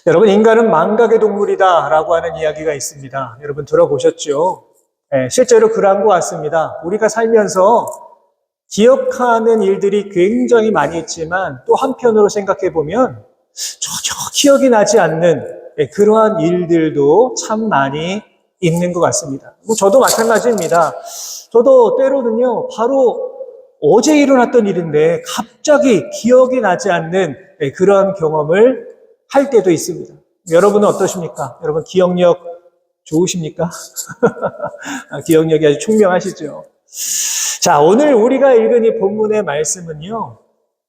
여러분, 인간은 망각의 동물이다라고 하는 이야기가 있습니다. 여러분 들어보셨죠? 실제로 그런 것 같습니다. 우리가 살면서 기억하는 일들이 굉장히 많이 있지만 또 한편으로 생각해 보면 전혀 기억이 나지 않는 그러한 일들도 참 많이 있는 것 같습니다. 저도 마찬가지입니다. 저도 때로는요, 바로 어제 일어났던 일인데 갑자기 기억이 나지 않는 그런 경험을 할 때도 있습니다. 여러분은 어떠십니까? 여러분 기억력 좋으십니까? 기억력이 아주 총명하시죠? 자, 오늘 우리가 읽은 이 본문의 말씀은요,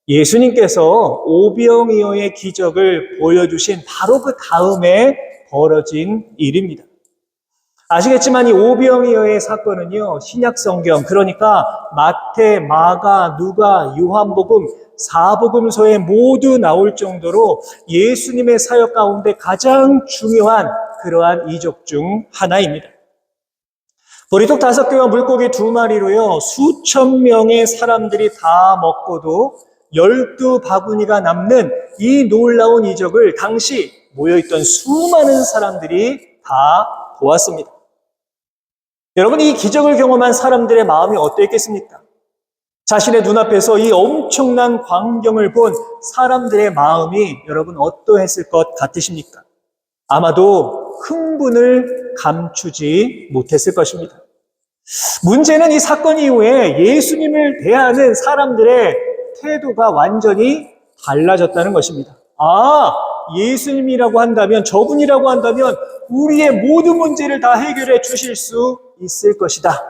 예수님께서 오병이어의 기적을 보여주신 바로 그 다음에 벌어진 일입니다. 아시겠지만 이 오병이어의 사건은요, 신약 성경, 그러니까 마태, 마가, 누가, 요한복음, 사복음서에 모두 나올 정도로 예수님의 사역 가운데 가장 중요한 그러한 이적 중 하나입니다. 보리떡 5개와 물고기 2마리로요, 수천 명의 사람들이 다 먹고도 12바구니가 남는 이 놀라운 이적을 당시 모여있던 수많은 사람들이 다 보았습니다. 여러분, 이 기적을 경험한 사람들의 마음이 어떠했겠습니까? 자신의 눈앞에서 이 엄청난 광경을 본 사람들의 마음이 여러분 어떠했을 것 같으십니까? 아마도 흥분을 감추지 못했을 것입니다. 문제는 이 사건 이후에 예수님을 대하는 사람들의 태도가 완전히 달라졌다는 것입니다. 예수님이라고 한다면, 저분이라고 한다면 우리의 모든 문제를 다 해결해 주실 수 있을 것이다.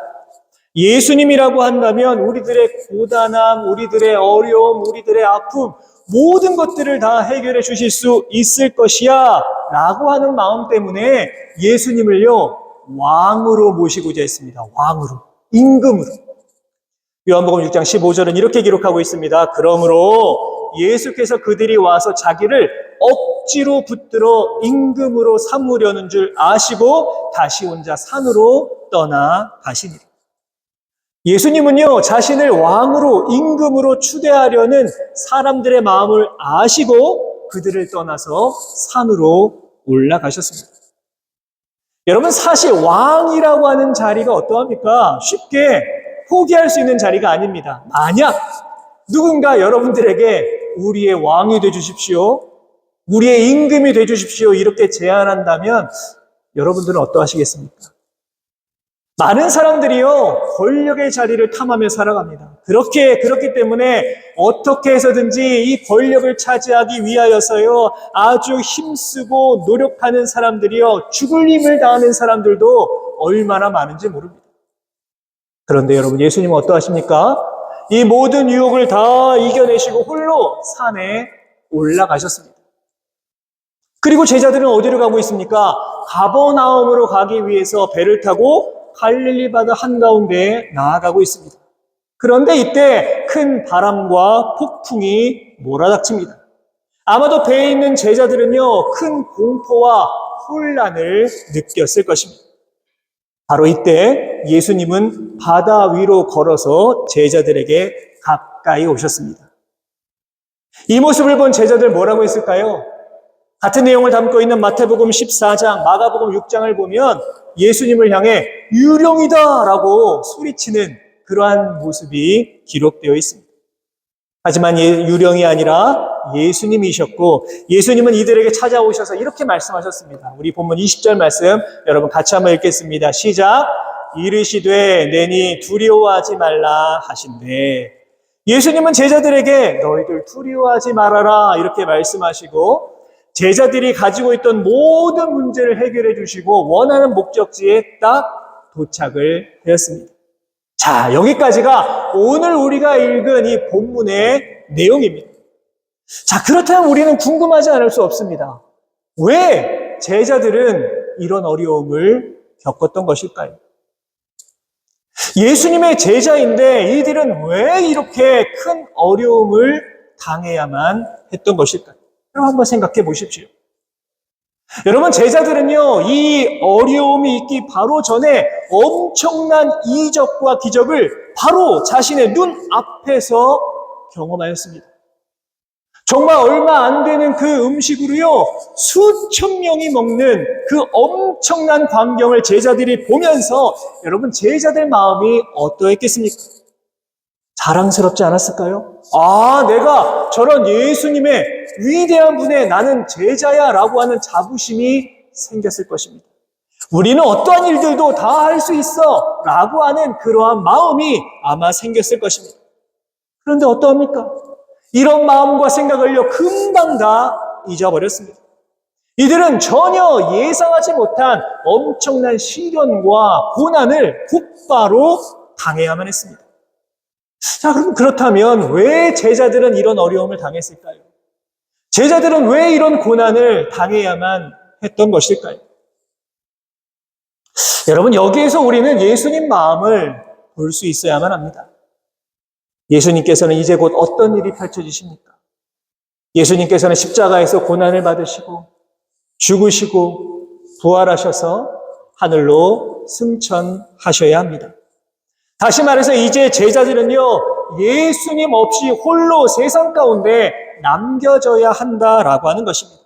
예수님이라고 한다면 우리들의 고단함, 우리들의 어려움, 우리들의 아픔, 모든 것들을 다 해결해 주실 수 있을 것이야 라고 하는 마음 때문에 예수님을요, 왕으로 모시고자 했습니다. 왕으로, 임금으로. 요한복음 6장 15절은 이렇게 기록하고 있습니다. 그러므로 예수께서 그들이 와서 자기를 억지로 붙들어 임금으로 삼으려는 줄 아시고 다시 혼자 산으로 떠나가시니라. 예수님은요, 자신을 왕으로, 임금으로 추대하려는 사람들의 마음을 아시고 그들을 떠나서 산으로 올라가셨습니다. 여러분, 사실 왕이라고 하는 자리가 어떠합니까? 쉽게 포기할 수 있는 자리가 아닙니다. 만약 누군가 여러분들에게 우리의 왕이 되주십시오, 우리의 임금이 되주십시오 이렇게 제안한다면 여러분들은 어떠하시겠습니까? 많은 사람들이요, 권력의 자리를 탐하며 살아갑니다. 그렇기 때문에 어떻게 해서든지 이 권력을 차지하기 위하여서요, 아주 힘쓰고 노력하는 사람들이요, 죽을 힘을 다하는 사람들도 얼마나 많은지 모릅니다. 그런데 여러분, 예수님은 어떠하십니까? 이 모든 유혹을 다 이겨내시고 홀로 산에 올라가셨습니다. 그리고 제자들은 어디로 가고 있습니까? 가버나움으로 가기 위해서 배를 타고 갈릴리 바다 한가운데에 나아가고 있습니다. 그런데 이때 큰 바람과 폭풍이 몰아닥칩니다. 아마도 배에 있는 제자들은요, 큰 공포와 혼란을 느꼈을 것입니다. 바로 이때 예수님은 바다 위로 걸어서 제자들에게 가까이 오셨습니다. 이 모습을 본 제자들 뭐라고 했을까요? 같은 내용을 담고 있는 마태복음 14장, 마가복음 6장을 보면 예수님을 향해 유령이다 라고 소리치는 그러한 모습이 기록되어 있습니다. 하지만 유령이 아니라 예수님이셨고, 예수님은 이들에게 찾아오셔서 이렇게 말씀하셨습니다. 우리 본문 20절 말씀 여러분 같이 한번 읽겠습니다. 시작. 이르시되 내니 두려워하지 말라 하신대. 예수님은 제자들에게 너희들 두려워하지 말아라 이렇게 말씀하시고, 제자들이 가지고 있던 모든 문제를 해결해 주시고 원하는 목적지에 딱 도착을 하였습니다. 자, 여기까지가 오늘 우리가 읽은 이 본문의 내용입니다. 자, 그렇다면 우리는 궁금하지 않을 수 없습니다. 왜 제자들은 이런 어려움을 겪었던 것일까요? 예수님의 제자인데 이들은 왜 이렇게 큰 어려움을 당해야만 했던 것일까요? 그럼 한번 생각해 보십시오. 여러분, 제자들은요, 이 어려움이 있기 바로 전에 엄청난 이적과 기적을 바로 자신의 눈 앞에서 경험하였습니다. 정말 얼마 안 되는 그 음식으로요, 수천 명이 먹는 그 엄청난 광경을 제자들이 보면서 여러분, 제자들 마음이 어떠했겠습니까? 자랑스럽지 않았을까요? 아, 내가 저런 예수님의 위대한 분의 나는 제자야 라고 하는 자부심이 생겼을 것입니다. 우리는 어떠한 일들도 다 할 수 있어 라고 하는 그러한 마음이 아마 생겼을 것입니다. 그런데 어떠합니까? 이런 마음과 생각을요, 금방 다 잊어버렸습니다. 이들은 전혀 예상하지 못한 엄청난 시련과 고난을 곧바로 당해야만 했습니다. 자, 그럼 그렇다면 왜 제자들은 이런 어려움을 당했을까요? 제자들은 왜 이런 고난을 당해야만 했던 것일까요? 여러분, 여기에서 우리는 예수님 마음을 볼 수 있어야만 합니다. 예수님께서는 이제 곧 어떤 일이 펼쳐지십니까? 예수님께서는 십자가에서 고난을 받으시고 죽으시고 부활하셔서 하늘로 승천하셔야 합니다. 다시 말해서 이제 제자들은요, 예수님 없이 홀로 세상 가운데 남겨져야 한다라고 하는 것입니다.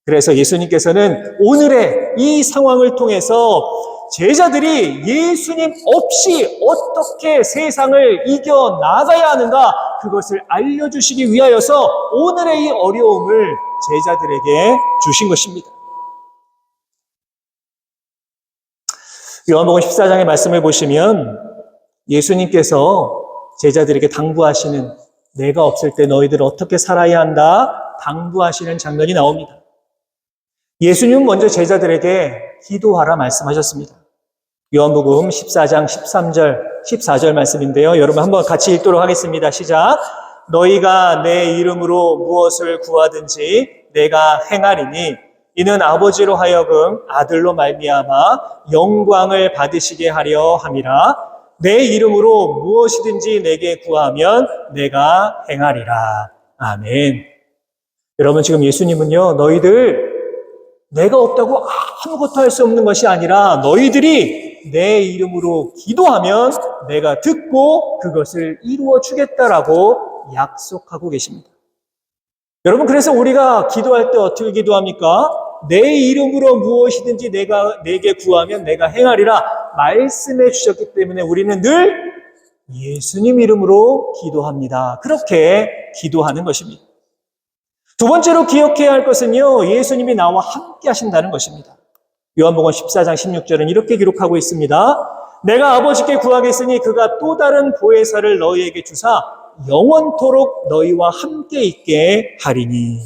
그래서 예수님께서는 오늘의 이 상황을 통해서 제자들이 예수님 없이 어떻게 세상을 이겨나가야 하는가, 그것을 알려주시기 위하여서 오늘의 이 어려움을 제자들에게 주신 것입니다. 요한복음 14장의 말씀을 보시면 예수님께서 제자들에게 당부하시는, 내가 없을 때 너희들 어떻게 살아야 한다 당부하시는 장면이 나옵니다. 예수님은 먼저 제자들에게 기도하라 말씀하셨습니다. 요한복음 14장 13절, 14절 말씀인데요. 여러분 한번 같이 읽도록 하겠습니다. 시작. 너희가 내 이름으로 무엇을 구하든지 내가 행하리니 이는 아버지로 하여금 아들로 말미암아 영광을 받으시게 하려 함이라. 내 이름으로 무엇이든지 내게 구하면 내가 행하리라. 아멘. 여러분, 지금 예수님은요, 너희들 내가 없다고 아무것도 할 수 없는 것이 아니라 너희들이 내 이름으로 기도하면 내가 듣고 그것을 이루어 주겠다라고 약속하고 계십니다. 여러분, 그래서 우리가 기도할 때 어떻게 기도합니까? 내 이름으로 무엇이든지 내게 구하면 내가 행하리라 말씀해 주셨기 때문에 우리는 늘 예수님 이름으로 기도합니다. 그렇게 기도하는 것입니다. 두 번째로 기억해야 할 것은요, 예수님이 나와 함께 하신다는 것입니다. 요한복음 14장 16절은 이렇게 기록하고 있습니다. 내가 아버지께 구하겠으니 그가 또 다른 보혜사를 너희에게 주사 영원토록 너희와 함께 있게 하리니.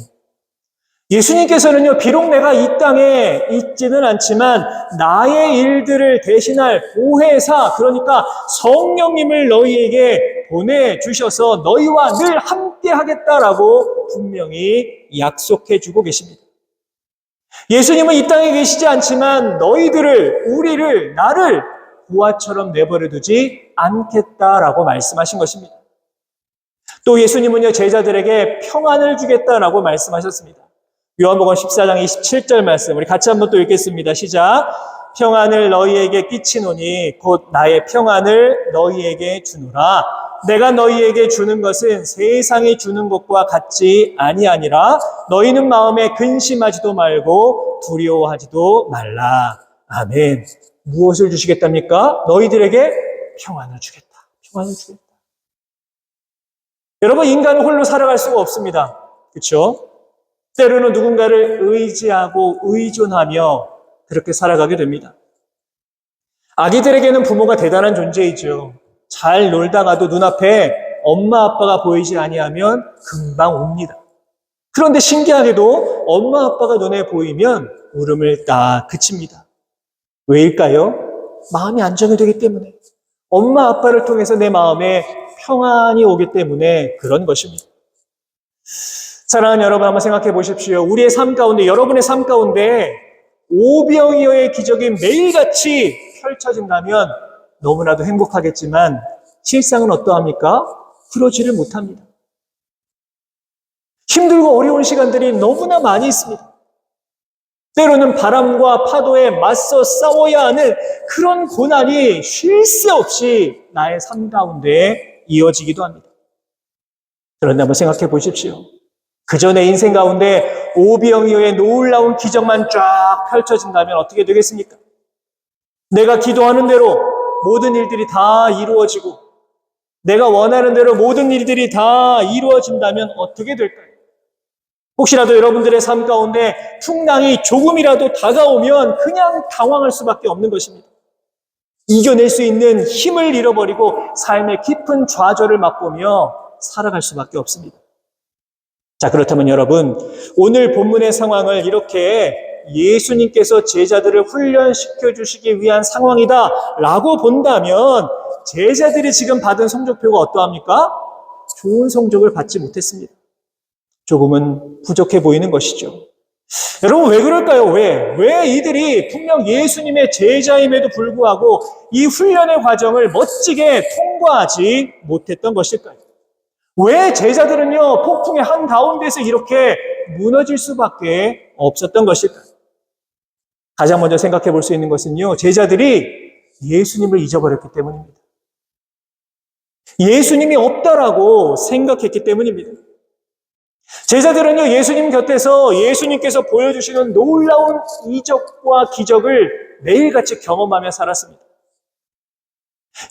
예수님께서는요, 비록 내가 이 땅에 있지는 않지만 나의 일들을 대신할 보혜사, 그러니까 성령님을 너희에게 보내주셔서 너희와 늘 함께 하겠다라고 분명히 약속해 주고 계십니다. 예수님은 이 땅에 계시지 않지만 너희들을, 우리를, 나를 고아처럼 내버려 두지 않겠다라고 말씀하신 것입니다. 또 예수님은요, 제자들에게 평안을 주겠다라고 말씀하셨습니다. 요한복음 14장 27절 말씀, 우리 같이 한번 또 읽겠습니다. 시작. 평안을 너희에게 끼치노니 곧 나의 평안을 너희에게 주노라. 내가 너희에게 주는 것은 세상이 주는 것과 같지 아니하니라. 너희는 마음에 근심하지도 말고 두려워하지도 말라. 아멘. 무엇을 주시겠답니까? 너희들에게 평안을 주겠다. 평안을 주겠다. 여러분, 인간은 홀로 살아갈 수가 없습니다. 그렇죠? 때로는 누군가를 의지하고 의존하며 그렇게 살아가게 됩니다. 아기들에게는 부모가 대단한 존재이죠. 잘 놀다가도 눈앞에 엄마 아빠가 보이지 아니하면 금방 옵니다. 그런데 신기하게도 엄마 아빠가 눈에 보이면 울음을 딱 그칩니다. 왜일까요? 마음이 안정이 되기 때문에, 엄마 아빠를 통해서 내 마음에 평안이 오기 때문에 그런 것입니다. 사랑하는 여러분, 한번 생각해 보십시오. 우리의 삶 가운데, 여러분의 삶 가운데 오병이어의 기적이 매일같이 펼쳐진다면 너무나도 행복하겠지만 실상은 어떠합니까? 그러지를 못합니다. 힘들고 어려운 시간들이 너무나 많이 있습니다. 때로는 바람과 파도에 맞서 싸워야 하는 그런 고난이 쉴 새 없이 나의 삶 가운데 이어지기도 합니다. 그런데 한번 생각해 보십시오. 그저 내 인생 가운데 오병이어의 놀라운 기적만 쫙 펼쳐진다면 어떻게 되겠습니까? 내가 기도하는 대로 모든 일들이 다 이루어지고 내가 원하는 대로 모든 일들이 다 이루어진다면 어떻게 될까요? 혹시라도 여러분들의 삶 가운데 풍랑이 조금이라도 다가오면 그냥 당황할 수밖에 없는 것입니다. 이겨낼 수 있는 힘을 잃어버리고 삶의 깊은 좌절을 맛보며 살아갈 수밖에 없습니다. 자, 그렇다면 여러분, 오늘 본문의 상황을 이렇게 예수님께서 제자들을 훈련시켜 주시기 위한 상황이다 라고 본다면 제자들이 지금 받은 성적표가 어떠합니까? 좋은 성적을 받지 못했습니다. 조금은 부족해 보이는 것이죠. 여러분, 왜 그럴까요? 왜 이들이 분명 예수님의 제자임에도 불구하고 이 훈련의 과정을 멋지게 통과하지 못했던 것일까요? 왜 제자들은요, 폭풍의 한가운데서 이렇게 무너질 수밖에 없었던 것일까요? 가장 먼저 생각해 볼 수 있는 것은요, 제자들이 예수님을 잊어버렸기 때문입니다. 예수님이 없다라고 생각했기 때문입니다. 제자들은요, 예수님 곁에서 예수님께서 보여주시는 놀라운 이적과 기적을 매일같이 경험하며 살았습니다.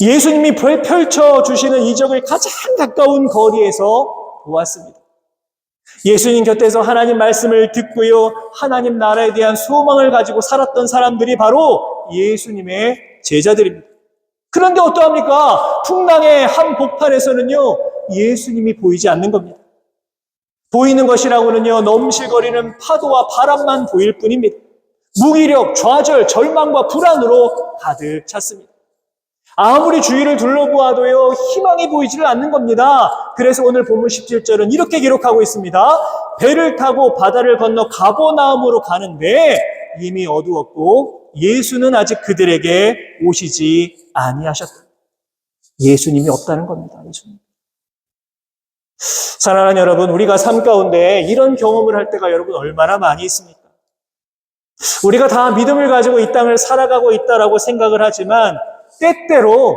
예수님이 펼쳐주시는 이적을 가장 가까운 거리에서 보았습니다. 예수님 곁에서 하나님 말씀을 듣고요, 하나님 나라에 대한 소망을 가지고 살았던 사람들이 바로 예수님의 제자들입니다. 그런데 어떠합니까? 풍랑의 한 복판에서는요, 예수님이 보이지 않는 겁니다. 보이는 것이라고는요, 넘실거리는 파도와 바람만 보일 뿐입니다. 무기력, 좌절, 절망과 불안으로 가득 찼습니다. 아무리 주위를 둘러보아도요, 희망이 보이지를 않는 겁니다. 그래서 오늘 본문 17절은 이렇게 기록하고 있습니다. 배를 타고 바다를 건너 가버나움으로 가는데 이미 어두웠고 예수는 아직 그들에게 오시지 아니하셨다. 예수님이 없다는 겁니다. 예수님. 사랑하는 여러분, 우리가 삶 가운데 이런 경험을 할 때가 여러분 얼마나 많이 있습니까? 우리가 다 믿음을 가지고 이 땅을 살아가고 있다라고 생각을 하지만 때때로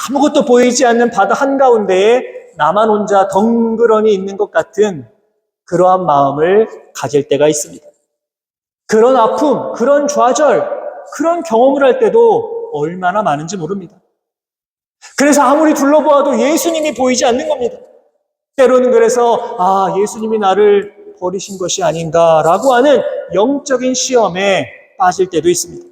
아무것도 보이지 않는 바다 한가운데에 나만 혼자 덩그러니 있는 것 같은 그러한 마음을 가질 때가 있습니다. 그런 아픔, 그런 좌절, 그런 경험을 할 때도 얼마나 많은지 모릅니다. 그래서 아무리 둘러보아도 예수님이 보이지 않는 겁니다. 때로는 그래서 예수님이 나를 버리신 것이 아닌가라고 하는 영적인 시험에 빠질 때도 있습니다.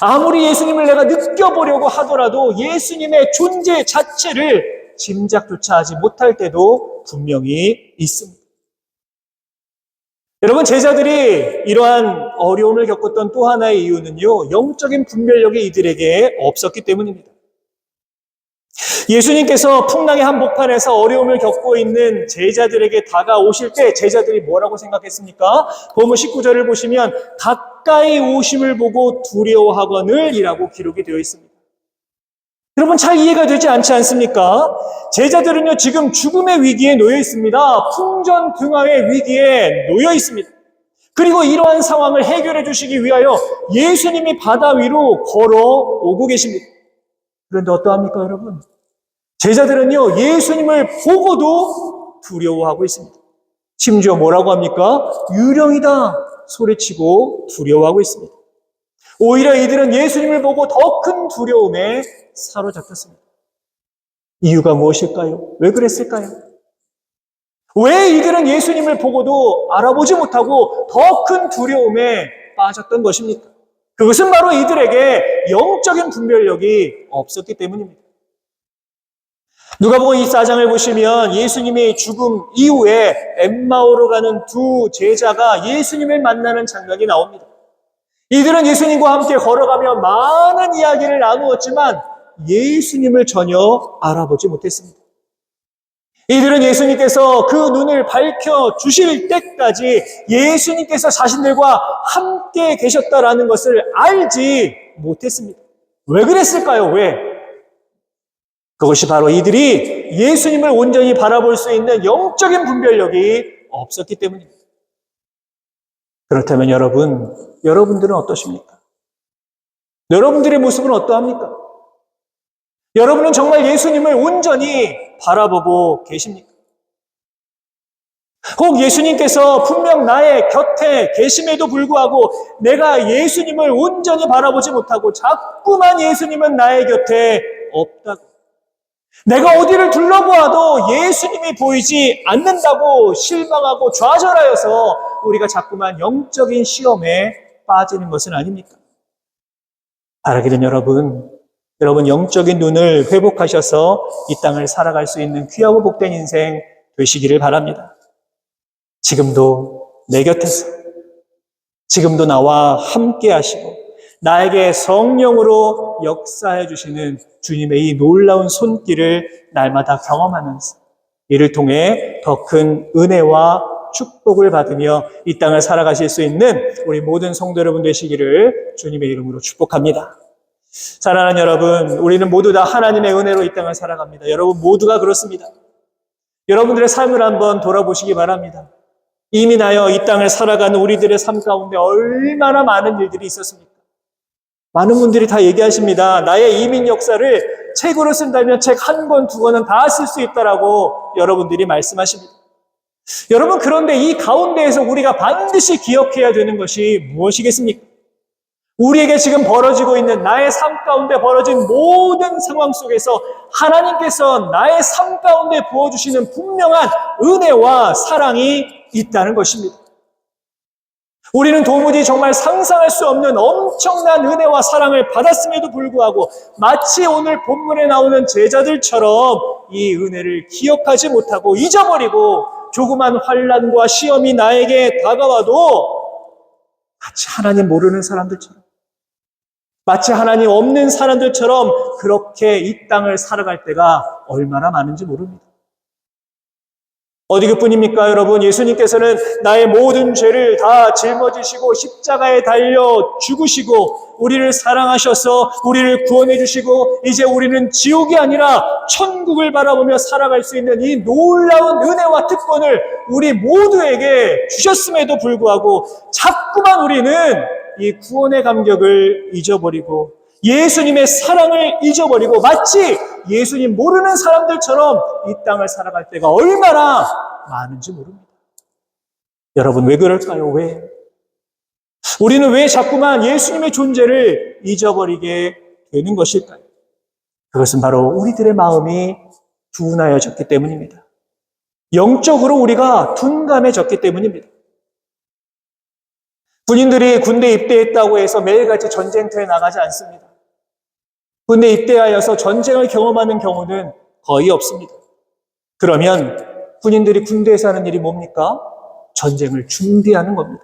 아무리 예수님을 내가 느껴보려고 하더라도 예수님의 존재 자체를 짐작조차 하지 못할 때도 분명히 있습니다. 여러분, 제자들이 이러한 어려움을 겪었던 또 하나의 이유는요, 영적인 분별력이 이들에게 없었기 때문입니다. 예수님께서 풍랑의 한복판에서 어려움을 겪고 있는 제자들에게 다가오실 때 제자들이 뭐라고 생각했습니까? 본문 19절을 보시면 가까이 오심을 보고 두려워하거늘 이라고 기록이 되어 있습니다. 여러분, 잘 이해가 되지 않지 않습니까? 제자들은요, 지금 죽음의 위기에 놓여 있습니다. 풍전등화의 위기에 놓여 있습니다. 그리고 이러한 상황을 해결해 주시기 위하여 예수님이 바다 위로 걸어오고 계십니다. 그런데 어떠합니까, 여러분? 제자들은요, 예수님을 보고도 두려워하고 있습니다. 심지어 뭐라고 합니까? 유령이다 소리치고 두려워하고 있습니다. 오히려 이들은 예수님을 보고 더 큰 두려움에 사로잡혔습니다. 이유가 무엇일까요? 왜 그랬을까요? 왜 이들은 예수님을 보고도 알아보지 못하고 더 큰 두려움에 빠졌던 것입니까? 그것은 바로 이들에게 영적인 분별력이 없었기 때문입니다. 누가복음 24장을 보시면 예수님의 죽음 이후에 엠마오로 가는 두 제자가 예수님을 만나는 장면이 나옵니다. 이들은 예수님과 함께 걸어가며 많은 이야기를 나누었지만 예수님을 전혀 알아보지 못했습니다. 이들은 예수님께서 그 눈을 밝혀주실 때까지 예수님께서 자신들과 함께 계셨다라는 것을 알지 못했습니다. 왜 그랬을까요? 왜? 그것이 바로 이들이 예수님을 온전히 바라볼 수 있는 영적인 분별력이 없었기 때문입니다. 그렇다면 여러분들은 어떠십니까? 여러분들의 모습은 어떠합니까? 여러분은 정말 예수님을 온전히 바라보고 계십니까? 혹 예수님께서 분명 나의 곁에 계심에도 불구하고 내가 예수님을 온전히 바라보지 못하고 자꾸만 예수님은 나의 곁에 없다고, 내가 어디를 둘러보아도 예수님이 보이지 않는다고 실망하고 좌절하여서 우리가 자꾸만 영적인 시험에 빠지는 것은 아닙니까? 바라기는 여러분 영적인 눈을 회복하셔서 이 땅을 살아갈 수 있는 귀하고 복된 인생 되시기를 바랍니다. 지금도 내 곁에서, 지금도 나와 함께 하시고 나에게 성령으로 역사해 주시는 주님의 이 놀라운 손길을 날마다 경험하면서 이를 통해 더 큰 은혜와 축복을 받으며 이 땅을 살아가실 수 있는 우리 모든 성도 여러분 되시기를 주님의 이름으로 축복합니다. 사랑하는 여러분, 우리는 모두 다 하나님의 은혜로 이 땅을 살아갑니다. 여러분 모두가 그렇습니다. 여러분들의 삶을 한번 돌아보시기 바랍니다. 이민하여 이 땅을 살아가는 우리들의 삶 가운데 얼마나 많은 일들이 있었습니까? 많은 분들이 다 얘기하십니다. 나의 이민 역사를 책으로 쓴다면 책 한 권, 두 권은 다 쓸 수 있다라고 여러분들이 말씀하십니다. 여러분, 그런데 이 가운데에서 우리가 반드시 기억해야 되는 것이 무엇이겠습니까? 우리에게 지금 벌어지고 있는 나의 삶 가운데 벌어진 모든 상황 속에서 하나님께서 나의 삶 가운데 부어주시는 분명한 은혜와 사랑이 있다는 것입니다. 우리는 도무지 정말 상상할 수 없는 엄청난 은혜와 사랑을 받았음에도 불구하고 마치 오늘 본문에 나오는 제자들처럼 이 은혜를 기억하지 못하고 잊어버리고 조그만 환난과 시험이 나에게 다가와도 마치 하나님 모르는 사람들처럼, 마치 하나님 없는 사람들처럼 그렇게 이 땅을 살아갈 때가 얼마나 많은지 모릅니다. 어디 그뿐입니까, 여러분? 예수님께서는 나의 모든 죄를 다 짊어지시고 십자가에 달려 죽으시고 우리를 사랑하셔서 우리를 구원해 주시고 이제 우리는 지옥이 아니라 천국을 바라보며 살아갈 수 있는 이 놀라운 은혜와 특권을 우리 모두에게 주셨음에도 불구하고 자꾸만 우리는 이 구원의 감격을 잊어버리고 예수님의 사랑을 잊어버리고 마치 예수님 모르는 사람들처럼 이 땅을 살아갈 때가 얼마나 많은지 모릅니다. 여러분, 왜 그럴까요? 왜? 우리는 왜 자꾸만 예수님의 존재를 잊어버리게 되는 것일까요? 그것은 바로 우리들의 마음이 둔하여졌기 때문입니다. 영적으로 우리가 둔감해졌기 때문입니다. 군인들이 군대 입대했다고 해서 매일같이 전쟁터에 나가지 않습니다. 군대 입대하여서 전쟁을 경험하는 경우는 거의 없습니다. 그러면 군인들이 군대에서 하는 일이 뭡니까? 전쟁을 준비하는 겁니다.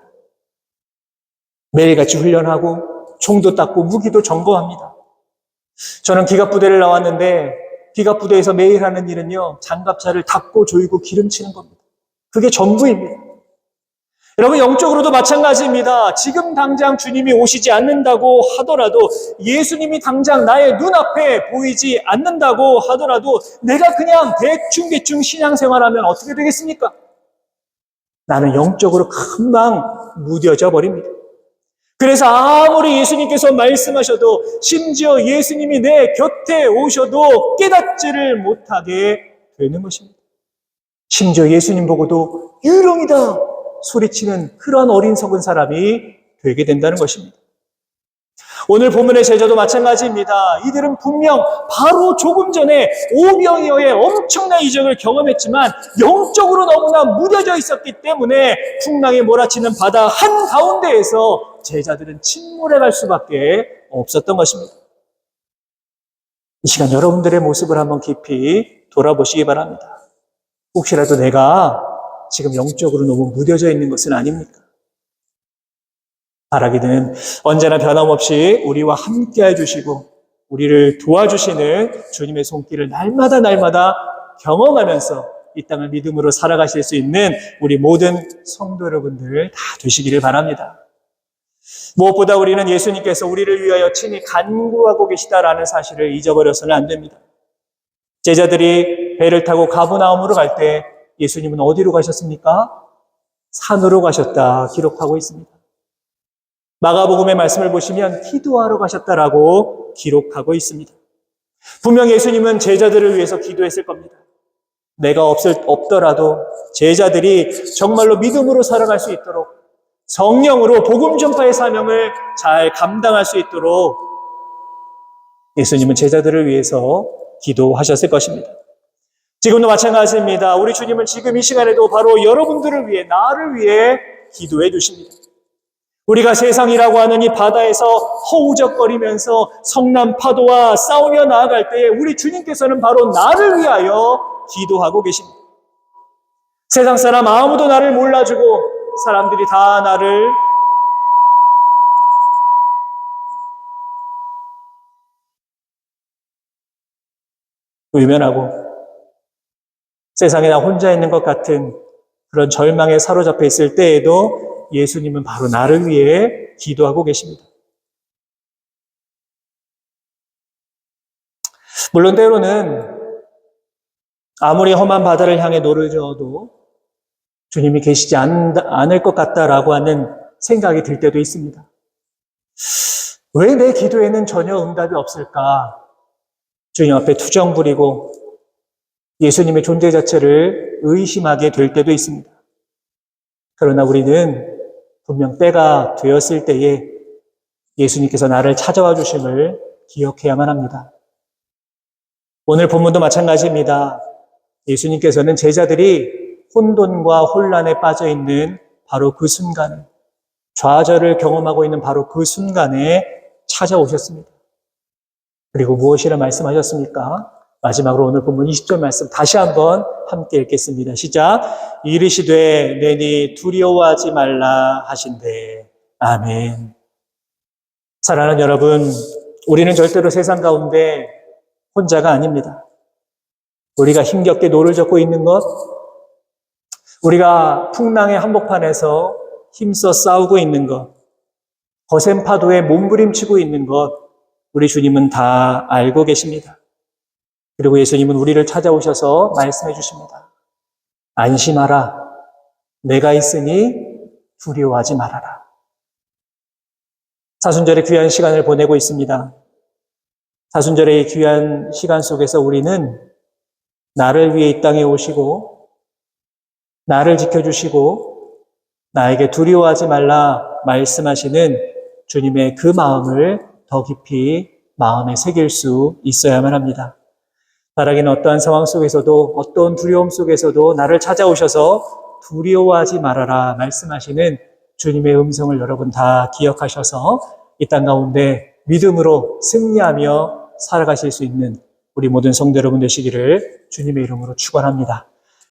매일같이 훈련하고 총도 닦고 무기도 점검합니다. 저는 기갑부대를 나왔는데 기갑부대에서 매일 하는 일은요, 장갑차를 닦고 조이고 기름치는 겁니다. 그게 전부입니다. 여러분, 영적으로도 마찬가지입니다. 지금 당장 주님이 오시지 않는다고 하더라도, 예수님이 당장 나의 눈앞에 보이지 않는다고 하더라도 내가 그냥 대충 신앙생활하면 어떻게 되겠습니까? 나는 영적으로 금방 무뎌져 버립니다. 그래서 아무리 예수님께서 말씀하셔도, 심지어 예수님이 내 곁에 오셔도 깨닫지를 못하게 되는 것입니다. 심지어 예수님 보고도 유령이다 소리치는 그런 어리석은 사람이 되게 된다는 것입니다. 오늘 본문의 제자도 마찬가지입니다. 이들은 분명 바로 조금 전에 오병이어의 엄청난 이적을 경험했지만 영적으로 너무나 무뎌져 있었기 때문에 풍랑이 몰아치는 바다 한가운데에서 제자들은 침몰해 갈 수밖에 없었던 것입니다. 이 시간 여러분들의 모습을 한번 깊이 돌아보시기 바랍니다. 혹시라도 내가 지금 영적으로 너무 무뎌져 있는 것은 아닙니까? 바라기는 언제나 변함없이 우리와 함께 해주시고 우리를 도와주시는 주님의 손길을 날마다 경험하면서 이 땅을 믿음으로 살아가실 수 있는 우리 모든 성도 여러분들 다 되시기를 바랍니다. 무엇보다 우리는 예수님께서 우리를 위하여 친히 간구하고 계시다라는 사실을 잊어버려서는 안 됩니다. 제자들이 배를 타고 가버나움으로 갈 때 예수님은 어디로 가셨습니까? 산으로 가셨다 기록하고 있습니다. 마가복음의 말씀을 보시면 기도하러 가셨다라고 기록하고 있습니다. 분명 예수님은 제자들을 위해서 기도했을 겁니다. 내가 없더라도 제자들이 정말로 믿음으로 살아갈 수 있도록 성령으로 복음 전파의 사명을 잘 감당할 수 있도록 예수님은 제자들을 위해서 기도하셨을 것입니다. 지금도 마찬가지입니다. 우리 주님은 지금 이 시간에도 바로 여러분들을 위해, 나를 위해 기도해 주십니다. 우리가 세상이라고 하는 이 바다에서 허우적거리면서 성난 파도와 싸우며 나아갈 때에 우리 주님께서는 바로 나를 위하여 기도하고 계십니다. 세상 사람 아무도 나를 몰라주고 사람들이 다 나를 외면하고 세상에 나 혼자 있는 것 같은 그런 절망에 사로잡혀 있을 때에도 예수님은 바로 나를 위해 기도하고 계십니다. 물론 때로는 아무리 험한 바다를 향해 노를 저어도 주님이 계시지 않을 것 같다라고 하는 생각이 들 때도 있습니다. 왜 내 기도에는 전혀 응답이 없을까? 주님 앞에 투정 부리고 예수님의 존재 자체를 의심하게 될 때도 있습니다. 그러나 우리는 분명 때가 되었을 때에 예수님께서 나를 찾아와 주심을 기억해야만 합니다. 오늘 본문도 마찬가지입니다. 예수님께서는 제자들이 혼돈과 혼란에 빠져 있는 바로 그 순간에, 좌절을 경험하고 있는 바로 그 순간에 찾아오셨습니다. 그리고 무엇이라 말씀하셨습니까? 마지막으로 오늘 본문 20절 말씀 다시 한번 함께 읽겠습니다. 시작. 이르시되 내니 두려워하지 말라 하신대. 아멘. 사랑하는 여러분, 우리는 절대로 세상 가운데 혼자가 아닙니다. 우리가 힘겹게 노를 젓고 있는 것, 우리가 풍랑의 한복판에서 힘써 싸우고 있는 것, 거센 파도에 몸부림치고 있는 것, 우리 주님은 다 알고 계십니다. 그리고 예수님은 우리를 찾아오셔서 말씀해 주십니다. 안심하라. 내가 있으니 두려워하지 말아라. 사순절의 귀한 시간을 보내고 있습니다. 사순절의 귀한 시간 속에서 우리는 나를 위해 이 땅에 오시고 나를 지켜주시고 나에게 두려워하지 말라 말씀하시는 주님의 그 마음을 더 깊이 마음에 새길 수 있어야만 합니다. 바라기는 어떠한 상황 속에서도 어떤 두려움 속에서도 나를 찾아오셔서 두려워하지 말아라 말씀하시는 주님의 음성을 여러분 다 기억하셔서 이 땅 가운데 믿음으로 승리하며 살아가실 수 있는 우리 모든 성도 여러분 되시기를 주님의 이름으로 축원합니다.